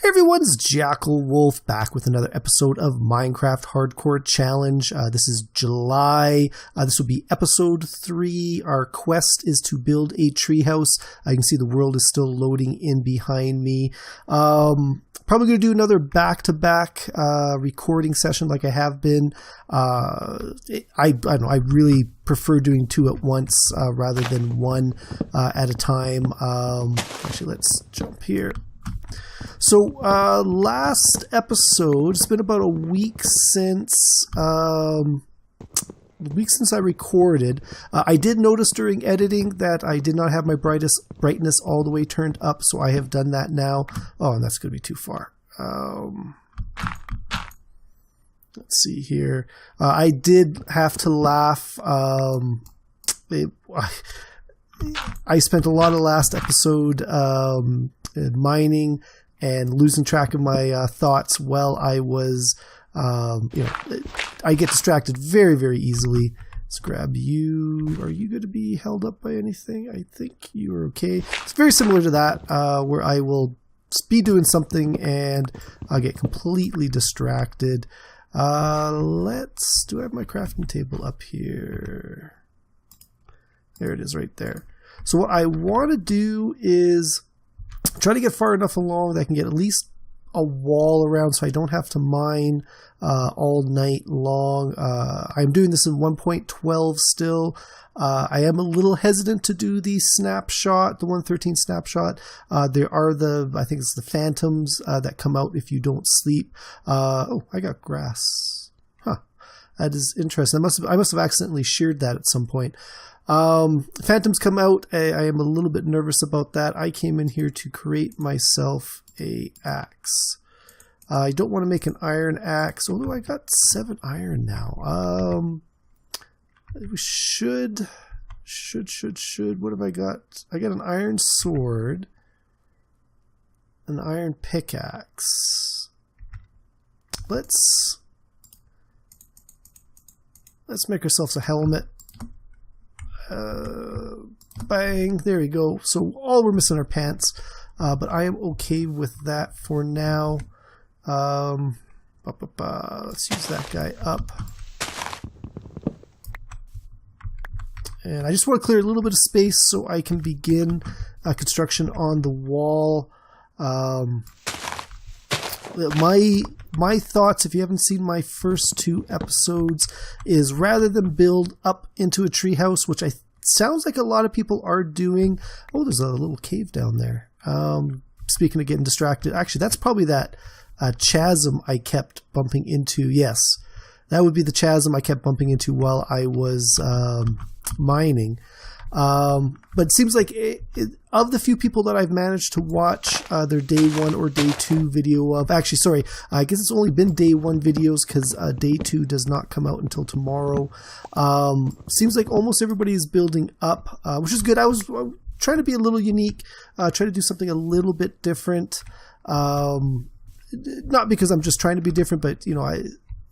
Hey everyone, it's JackelWolf back with another episode of Minecraft Hardcore Challenge. This is July. This will be episode 3. Our quest is to build a treehouse. You can see the world is still loading in behind me. Probably going to do another back-to-back recording session like I have been. I don't know, I really prefer doing 2 at once rather than 1 at a time. Actually, let's jump here. So last episode, it's been about a week since I recorded. I did notice during editing that I did not have my brightness all the way turned up, so I have done that now. Oh, and that's going to be too far. Let's see here. I did have to laugh. I spent a lot of last episode mining and losing track of my thoughts while I was, I get distracted very, very easily. Let's grab you. Are you going to be held up by anything? I think you are okay. It's very similar to that, where I will be doing something and I'll get completely distracted. Do I have my crafting table up here? There it is right there. So what I want to do is try to get far enough along that I can get at least a wall around so I don't have to mine all night long. I'm doing this in 1.12 still. I am a little hesitant to do the snapshot, the 1.13 snapshot. There are I think it's the phantoms that come out if you don't sleep. Oh, I got grass. Huh. That is interesting. I must have accidentally sheared that at some point. Phantoms come out. I am a little bit nervous about that. I came in here to create myself a axe. I don't want to make an iron axe, although I got 7 iron now. We should. What have I got? I got an iron sword, an iron pickaxe. Let's make ourselves a helmet. Bang, there we go. So all we're missing are pants, but I am okay with that for now. Let's use that guy up, and I just want to clear a little bit of space so I can begin construction on the wall. My thoughts, if you haven't seen my first 2 episodes, is rather than build up into a treehouse, which sounds like a lot of people are doing. Oh, there's a little cave down there. Speaking of getting distracted, actually, that's probably that chasm I kept bumping into. Yes, that would be the chasm I kept bumping into while I was mining. But it seems like of the few people that I've managed to watch their day 1 or day 2 video of, actually, sorry, I guess it's only been day 1 videos because day 2 does not come out until tomorrow. Seems like almost everybody is building up, which is good. I was trying to be a little unique, try to do something a little bit different. Not because I'm just trying to be different, but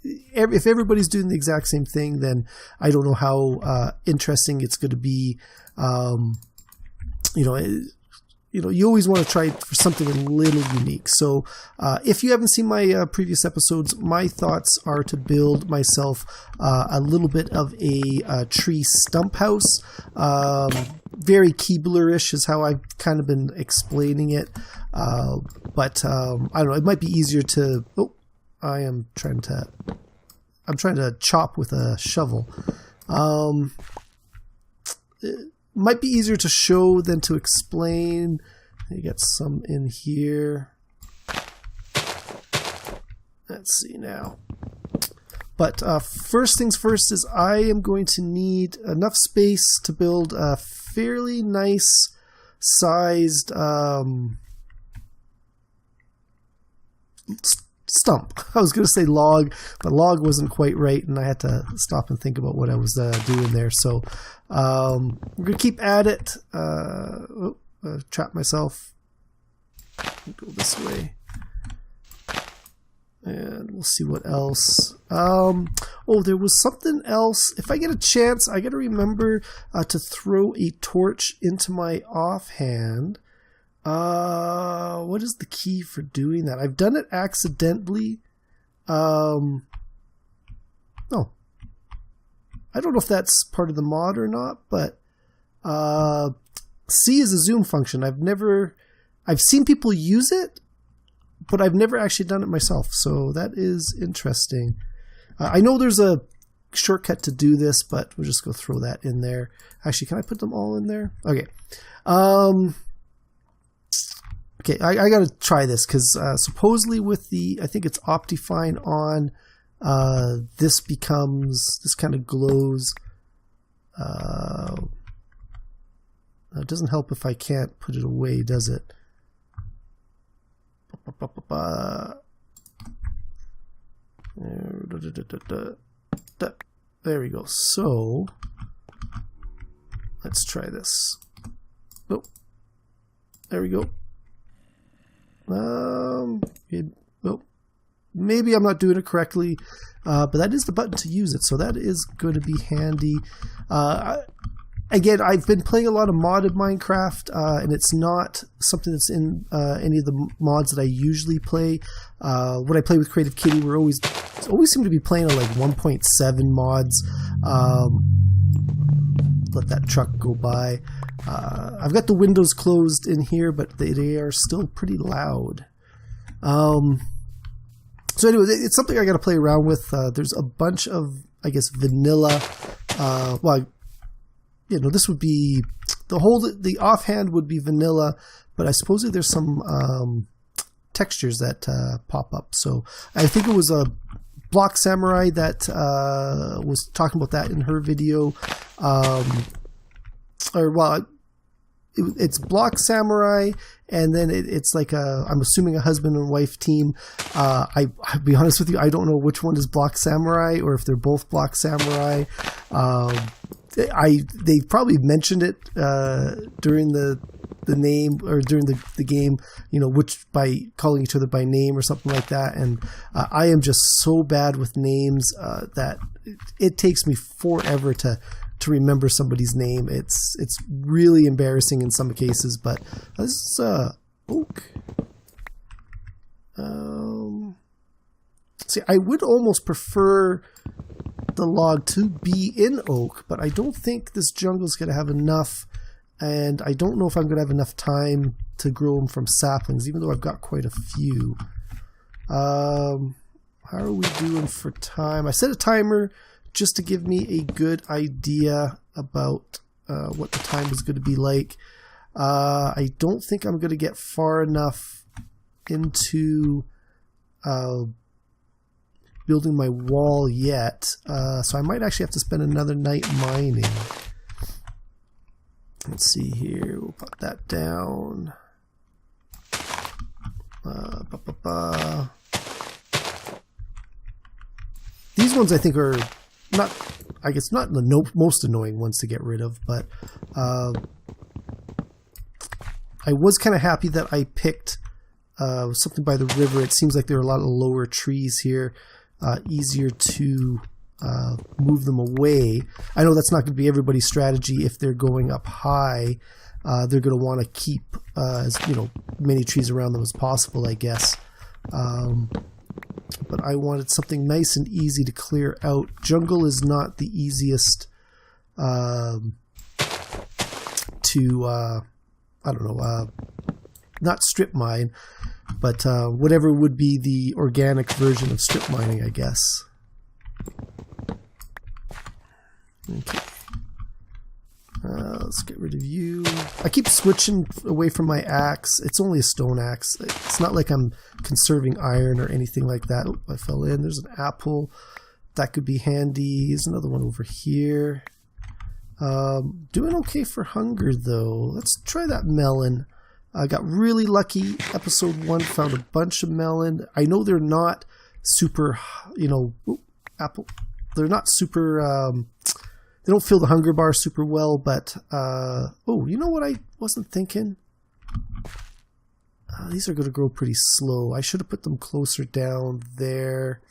if everybody's doing the exact same thing, then I don't know how interesting it's going to be. You always want to try for something a little unique. So if you haven't seen my previous episodes, my thoughts are to build myself a little bit of a tree stump house. Very Keebler-ish is how I've kind of been explaining it. But I don't know, it might be easier to... Oh, I'm trying to chop with a shovel. It might be easier to show than to explain. You got some in here. Let's see now. But first things first is I am going to need enough space to build a fairly nice sized stump. I was going to say log, but log wasn't quite right, and I had to stop and think about what I was doing there. So we're going to keep at it. Trap myself. Go this way. And we'll see what else. Oh, there was something else. If I get a chance, I got to remember to throw a torch into my offhand. What is the key for doing that? I've done it accidentally. No. I don't know if that's part of the mod or not, but C is a zoom function. I've seen people use it, but I've never actually done it myself. So that is interesting. I know there's a shortcut to do this, but we'll just go throw that in there. Actually, can I put them all in there? Okay. Okay, I got to try this because supposedly with the, I think it's Optifine on, this kind of glows. It doesn't help if I can't put it away, does it? There we go. So let's try this. Oh, there we go. Maybe I'm not doing it correctly, but that is the button to use it, so that is going to be handy. Again, I've been playing a lot of modded Minecraft, and it's not something that's in any of the mods that I usually play. When I play with Creative Kitty, we're always seem to be playing on like 1.7 mods. Let that truck go by. I've got the windows closed in here, but they are still pretty loud. So anyway, it's something I got to play around with. There's a bunch of, I guess, vanilla. Well, you know, this would be the offhand would be vanilla, but I suppose there's some textures that pop up. So I think it was a Block Samurai that was talking about that in her video. It's Block Samurai, and then it's like I'm assuming a husband and wife team. I'll be honest with you, I don't know which one is Block Samurai or if they're both Block Samurai. They probably mentioned it during the name or during the game, you know, which by calling each other by name or something like that. And I am just so bad with names that it takes me forever to remember somebody's name. It's really embarrassing in some cases, but this is oak. See, I would almost prefer the log to be in oak, but I don't think this jungle is going to have enough, and I don't know if I'm going to have enough time to grow them from saplings, even though I've got quite a few. How are we doing for time? I set a timer just to give me a good idea about what the time is going to be like. I don't think I'm going to get far enough into building my wall yet, so I might actually have to spend another night mining. Let's see here, we'll put that down. These ones I think are not the most annoying ones to get rid of, but I was kind of happy that I picked something by the river. It seems like there are a lot of lower trees here, easier to move them away. I know that's not going to be everybody's strategy. If they're going up high, they're going to want to keep as many trees around them as possible, I guess. But I wanted something nice and easy to clear out. Jungle is not the easiest not strip mine, but whatever would be the organic version of strip mining, I guess. Okay. Let's get rid of you. I keep switching away from my axe. It's only a stone axe. It's not like I'm conserving iron or anything like that. Oh, I fell in. There's an apple. That could be handy. Here's another one over here. Doing okay for hunger, though. Let's try that melon. I got really lucky. Episode 1 found a bunch of melon. I know they're not super, apple. They're not super... They don't fill the hunger bar super well, but, oh, you know what I wasn't thinking? These are going to grow pretty slow. I should have put them closer down there.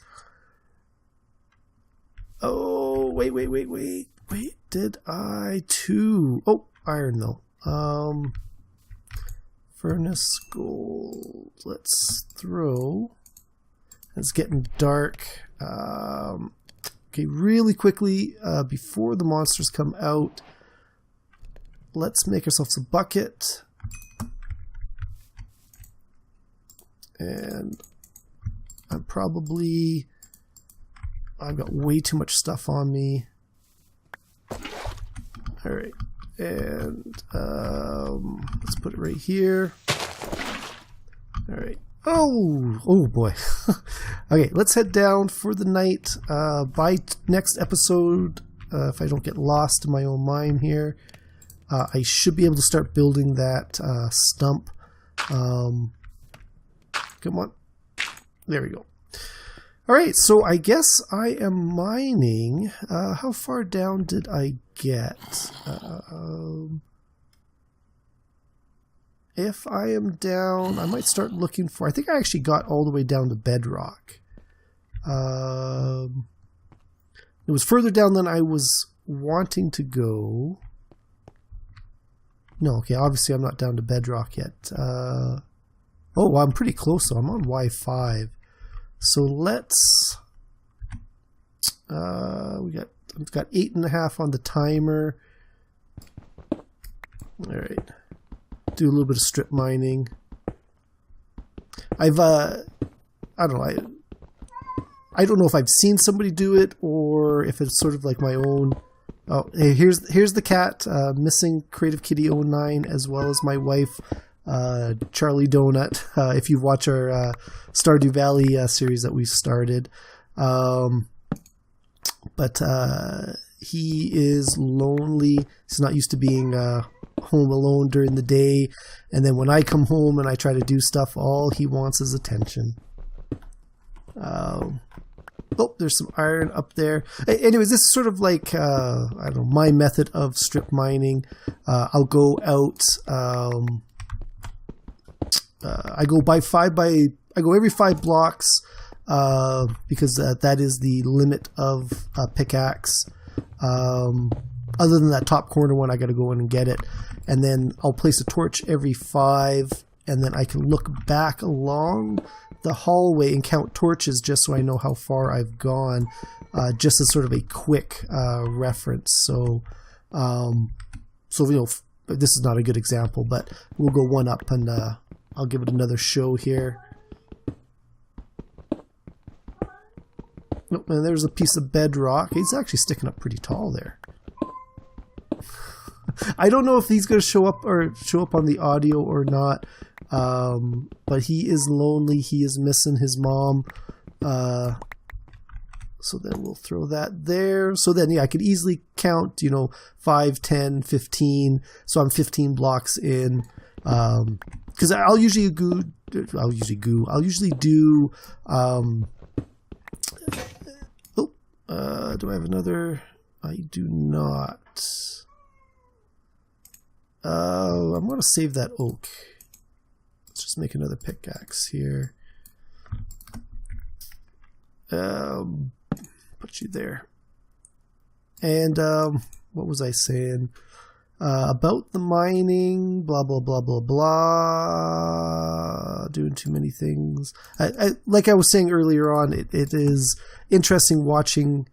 Oh, wait. Did I too? Oh, iron though. Furnace gold. Let's throw. It's getting dark. Okay, really quickly, before the monsters come out, let's make ourselves a bucket. And I've got way too much stuff on me. Alright, and let's put it right here. Alright. Oh boy. Okay, let's head down for the night. By next episode, if I don't get lost in my own mind here, I should be able to start building that stump. Come on. There we go. Alright, so I guess I am mining. How far down did I get? If I am down, I might start looking for... I think I actually got all the way down to bedrock. It was further down than I was wanting to go. No, okay, obviously I'm not down to bedrock yet. Oh, well, I'm pretty close though. I'm on Y5. So let's... I've got 8.5 on the timer. Alright. Do a little bit of strip mining. I don't know, I don't know if I've seen somebody do it or if it's sort of like my own. Oh, hey, here's the cat, missing Creative Kitty 09, as well as my wife, Charlie Donut. If you watch our Stardew Valley series that we started, but he is lonely. He's not used to being home alone during the day, and then when I come home and I try to do stuff, all he wants is attention. Oh, there's some iron up there. Anyways, this is sort of like I don't know, my method of strip mining. I'll go out. I go every 5 blocks because that is the limit of pickaxe. Other than that top corner one, I got to go in and get it. And then I'll place a torch every 5, and then I can look back along the hallway and count torches just so I know how far I've gone, just as sort of a quick reference. So, you know, this is not a good example, but we'll go one up and I'll give it another show here. Nope, and there's a piece of bedrock. He's actually sticking up pretty tall there. I don't know if he's going to show up on the audio or not, but he is lonely. He is missing his mom. So then we'll throw that there. So then, yeah, I could easily count, you know, 5, 10, 15. So I'm 15 blocks in. Because I'll usually do. Do I have another? I do not. I'm going to save that oak. Let's just make another pickaxe here. Put you there. And what was I saying? About the mining, blah, blah, blah, blah, blah. Doing too many things. Like I was saying earlier on, it is interesting watching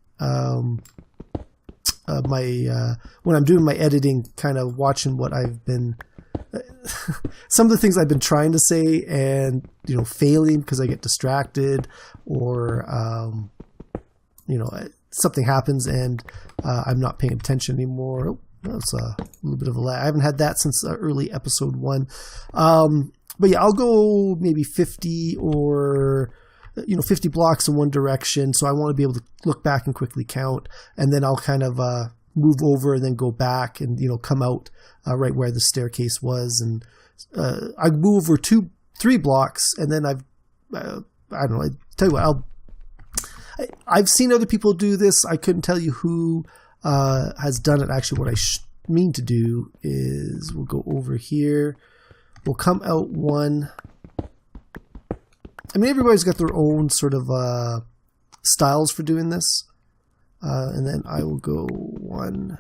when I'm doing my editing, kind of watching what I've been... some of the things I've been trying to say and, you know, failing because I get distracted or, you know, something happens and I'm not paying attention anymore. Oh, that's a little bit of a lag. I haven't had that since early episode 1. But yeah, I'll go maybe 50 or, you know, 50 blocks in one direction. So I want to be able to look back and quickly count, and then I'll kind of move over and then go back and, you know, come out right where the staircase was. And I move over 2-3 blocks, and then I don't know. I tell you what, I've seen other people do this. I couldn't tell you who has done it. Actually, what I mean to do is we'll go over here. We'll come out one. I mean, everybody's got their own sort of styles for doing this. And then I will go 1.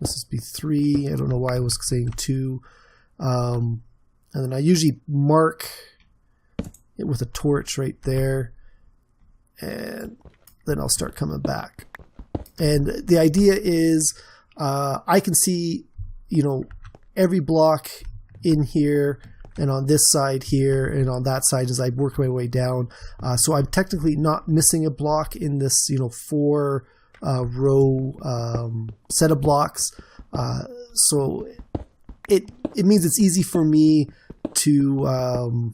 this is be 3. I don't know why I was saying 2. And then I usually mark it with a torch right there. And then I'll start coming back. And the idea is I can see, you know, every block in here and on this side here and on that side as I work my way down. So I'm technically not missing a block in this, you know, 4 row set of blocks. So it means it's easy for me to,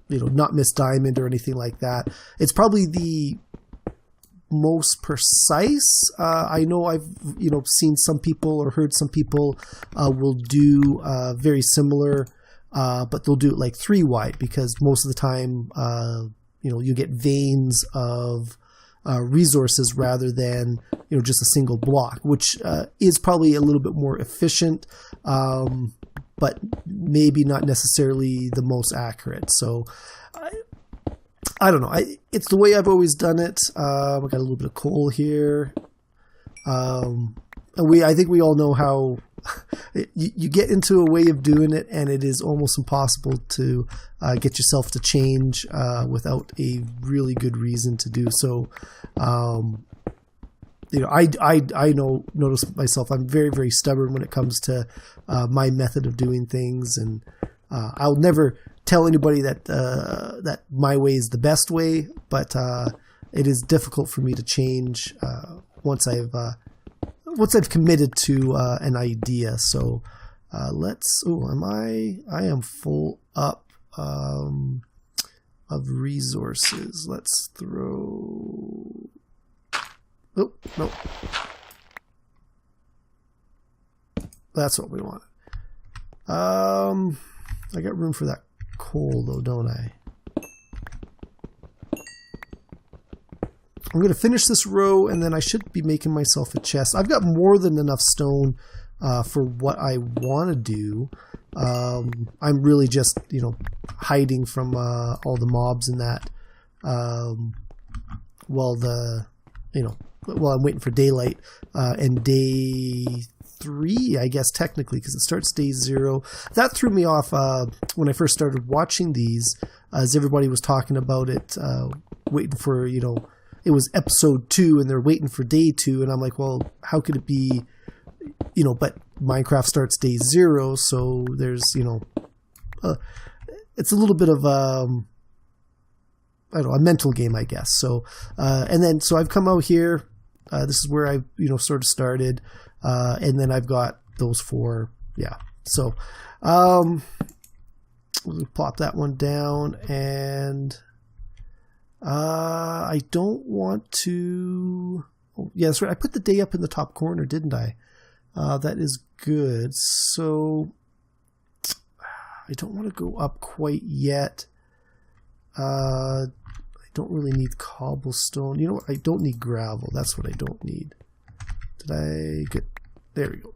you know, not miss diamond or anything like that. It's probably the most precise. I know I've, you know, seen some people or heard some people will do very similar, but they'll do it like 3 wide because most of the time, you know, you get veins of resources rather than, you know, just a single block, which is probably a little bit more efficient, but maybe not necessarily the most accurate. So I don't know. It's the way I've always done it. I got a little bit of coal here. And I think we all know how you get into a way of doing it, and it is almost impossible to get yourself to change without a really good reason to do so. You know, I notice myself. I'm very, very stubborn when it comes to my method of doing things, and I'll never tell anybody that that my way is the best way, but it is difficult for me to change once I've committed to an idea. So let's. Oh, I am full up of resources. Let's throw. Oh no, that's what we want. I got room for that coal though, don't I? I'm going to finish this row and then I should be making myself a chest. I've got more than enough stone for what I want to do. I'm really just, you know, hiding from all the mobs and that while I'm waiting for daylight and day 3, I guess, technically, because it starts day 0. That threw me off when I first started watching these, as everybody was talking about it, waiting for, you know, it was episode 2 and they're waiting for day 2. And I'm like, well, how could it be, you know, but Minecraft starts day 0. So there's, you know, it's a little bit of, I don't know, a mental game, I guess. So, and then, so I've come out here. This is where I, you know, sort of started. And then I've got those 4. Yeah. So, we'll plop that one down, and I don't want to. Oh, yeah, that's right. I put the day up in the top corner, didn't I? That is good. So I don't want to go up quite yet. I don't really need cobblestone. You know what? I don't need gravel. That's what I don't need. Did I get? There we go.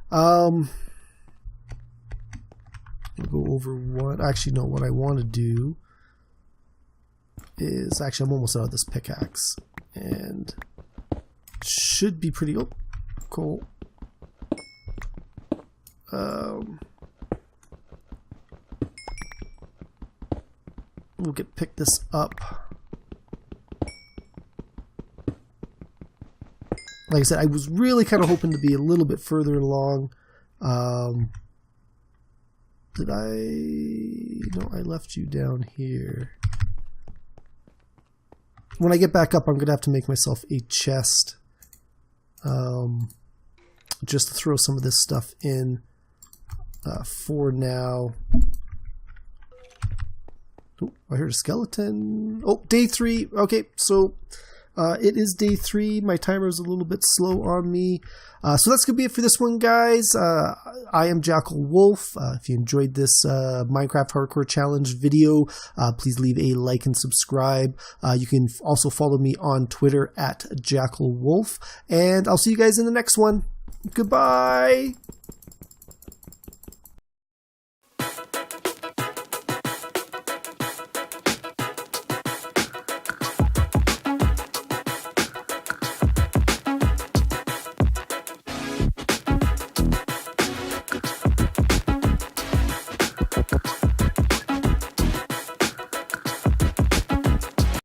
I'll go over what. Actually, no. What I want to do is actually I'm almost out of this pickaxe, and should be pretty. Oh, cool. We'll pick this up. Like I said, I was really kind of hoping to be a little bit further along. Did I? No, I left you down here. When I get back up, I'm going to have to make myself a chest. Just to throw some of this stuff in for now. Oh, I heard a skeleton. Oh, day 3. Okay, so it is day 3. My timer is a little bit slow on me. So that's going to be it for this one, guys. I am JackelWolf. If you enjoyed this Minecraft Hardcore Challenge video, please leave a like and subscribe. You can also follow me on Twitter at JackelWolf. And I'll see you guys in the next one. Goodbye.